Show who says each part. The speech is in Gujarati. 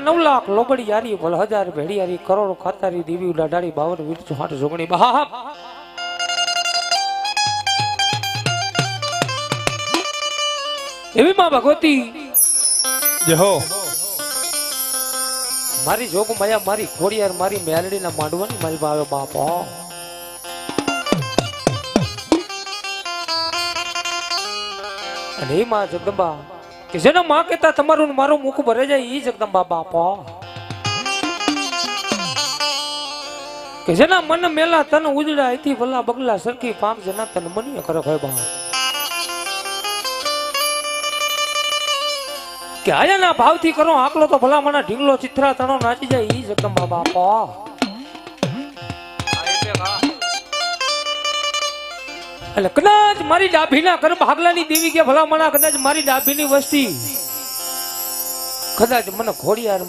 Speaker 1: 9 લાખ લોબડી યારી ભલ હજાર ભેડી યારી કરોડો ખાતારી દેવી લાડાડી 52 વીર 64 જોગણી બાપ એવી માં ભગવતી
Speaker 2: જય હો
Speaker 1: મારી જોગ માયા મારી ખોડિયાર મારી મેલડીના માંડવાની મારી બાવે બાપ અને એ માં જગદંબા કે જેના માં કહેતા તમારું ને મારું મુખ ભરે જાય ઈ જગદંબા બાપા કે જેના મન મેલા તન ઉજડા એથી ભલા બગલા સરખી પામ જેના તન મની કરે ભાઈ બાપ કે આયાના ભાવથી કરો આકલો તો ભલા મના ઢીંગલો ચિત્રા તણો નાચી જાય ઈ જગદંબા બાપા એટલે કદાચ મારી ડાભીના કર ભાગલાની દેવી કે ભલા મના કદાચ મારી ડાભીની વસ્તી કદાચ મને ખોડિયાર